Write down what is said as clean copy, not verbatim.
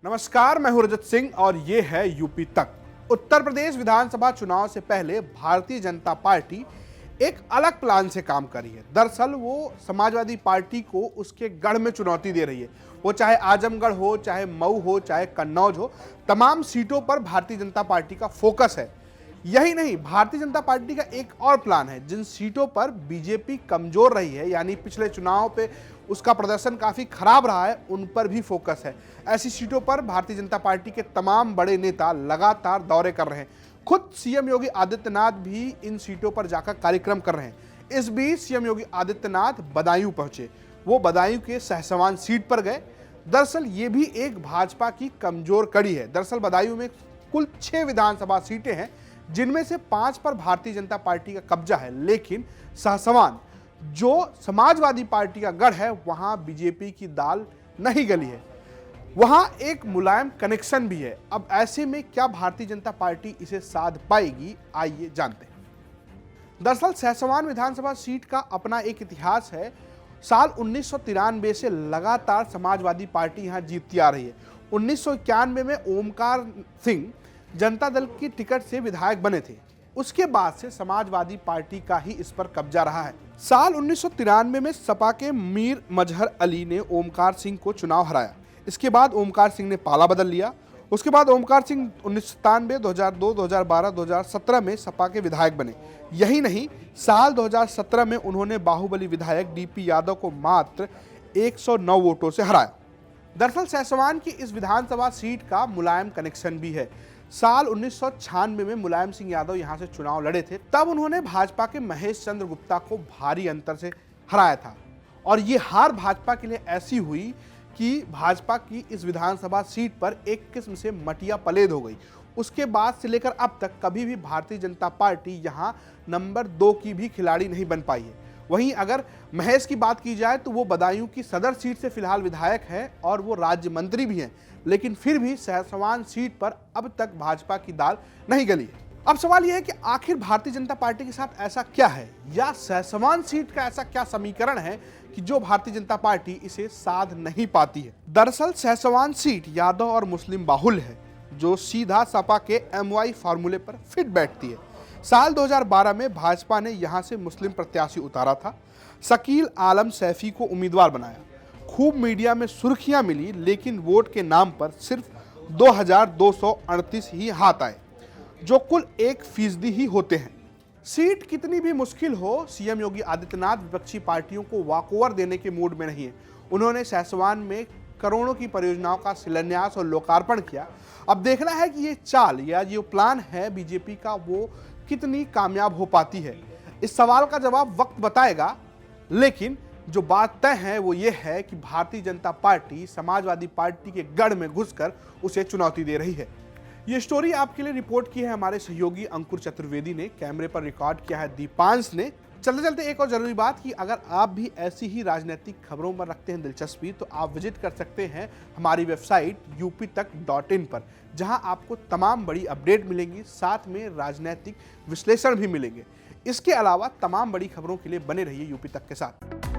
नमस्कार, मैं हूं रजत सिंह और ये है यूपी तक। उत्तर प्रदेश विधानसभा चुनाव से पहले भारतीय जनता पार्टी एक अलग प्लान से काम कर रही है। दरअसल वो समाजवादी पार्टी को उसके गढ़ में चुनौती दे रही है। वो चाहे आजमगढ़ हो, चाहे मऊ हो, चाहे कन्नौज हो, तमाम सीटों पर भारतीय जनता पार्टी का फोकस है। यही नहीं, भारतीय जनता पार्टी का एक और प्लान है। जिन सीटों पर बीजेपी कमजोर रही है, यानी पिछले चुनाव पे उसका प्रदर्शन काफी खराब रहा है, उन पर भी फोकस है। ऐसी सीटों पर भारतीय जनता पार्टी के तमाम बड़े नेता लगातार दौरे कर रहे हैं। खुद सीएम योगी आदित्यनाथ भी इन सीटों पर जाकर कार्यक्रम कर रहे हैं। इस बीच सीएम योगी आदित्यनाथ बदायूं पहुंचे। वो बदायूं के सहसवान सीट पर गए। दरअसल ये भी एक भाजपा की कमजोर कड़ी है। दरअसल बदायूं में कुल 6 विधानसभा सीटें हैं, जिनमें से 5 पर भारतीय जनता पार्टी का कब्जा है, लेकिन सहसवान जो समाजवादी पार्टी का गढ़ है, वहां बीजेपी की दाल नहीं गली है। वहां एक मुलायम कनेक्शन भी है। अब ऐसे में क्या भारतीय जनता पार्टी इसे साध पाएगी, आइए जानते हैं। दरअसल सहसवान विधानसभा सीट का अपना एक इतिहास है। साल 1993 से लगातार समाजवादी पार्टी यहां जीतती आ रही है। 1991 में ओमकार सिंह जनता दल की टिकट से विधायक बने थे। उसके बाद से समाजवादी पार्टी का ही इस पर कब्जा रहा है। साल 1993 में सपा के मीर मजहर अली ने ओमकार सिंह को चुनाव हराया। इसके बाद ओमकार सिंह ने पाला बदल लिया। उसके बाद ओमकार सिंह 1997, 2002, 2012, 2017 में सपा के विधायक बने। यही नहीं, साल 2017 में उन्होंने बाहुबली विधायक डीपी यादव को मात्र 109 वोटों से हराया। दरअसल सहसवान की इस विधानसभा सीट का मुलायम कनेक्शन भी है। साल 1996 में मुलायम सिंह यादव यहां से चुनाव लड़े थे। तब उन्होंने भाजपा के महेश चंद्र गुप्ता को भारी अंतर से हराया था। और ये हार भाजपा के लिए ऐसी हुई कि भाजपा की इस विधानसभा सीट पर एक किस्म से मटिया पलेद हो गई। उसके बाद से लेकर अब तक कभी भी भारतीय जनता पार्टी यहां नंबर 2 की भी खिलाड़ी नहीं बन पाई है। वहीं अगर महेश की बात की जाए तो वो बदायूं की सदर सीट से फिलहाल विधायक है और वो राज्य मंत्री भी हैं, लेकिन फिर भी सहसवान सीट पर अब तक भाजपा की दाल नहीं गली है। अब सवाल यह है कि आखिर भारतीय जनता पार्टी के साथ ऐसा क्या है, या सहसवान सीट का ऐसा क्या समीकरण है कि जो भारतीय जनता पार्टी इसे साध नहीं पाती है। दरअसल सहसवान सीट यादव और मुस्लिम बाहुल है, जो सीधा सपा के MY फार्मूले पर फिट बैठती है। साल 2012 में भाजपा ने यहां से मुस्लिम प्रत्याशी उतारा था। शकील आलम सैफी को उम्मीदवार बनाया। खूब मीडिया में सुर्खियां मिली, लेकिन वोट के नाम पर सिर्फ 2238 ही हाथ आए, जो कुल 1% ही होते हैं। सीट कितनी भी मुश्किल हो, सीएम योगी आदित्यनाथ विपक्षी पार्टियों को वॉकओवर देने के मूड में नहीं है। उन्होंने सहसवान में करोड़ों की परियोजनाओं का शिलान्यास और लोकार्पण किया। अब देखना है कि ये चाल या जो प्लान है बीजेपी का, वो कितनी कामयाब हो पाती है। इस सवाल का जवाब वक्त बताएगा, लेकिन जो बात तय है वो ये है कि भारतीय जनता पार्टी समाजवादी पार्टी के गढ़ में घुसकर उसे चुनौती दे रही है। ये स्टोरी आपके लिए रिपोर्ट की है हमारे सहयोगी अंकुर चतुर्वेदी ने, कैमरे पर रिकॉर्ड किया है दीपांश ने। चलते चलते एक और जरूरी बात कि अगर आप भी ऐसी ही राजनीतिक खबरों में रखते हैं दिलचस्पी, तो आप विजिट कर सकते हैं हमारी वेबसाइट uptak.in पर, जहां आपको तमाम बड़ी अपडेट मिलेंगी, साथ में राजनीतिक विश्लेषण भी मिलेंगे। इसके अलावा तमाम बड़ी खबरों के लिए बने रहिए यूपी तक के साथ।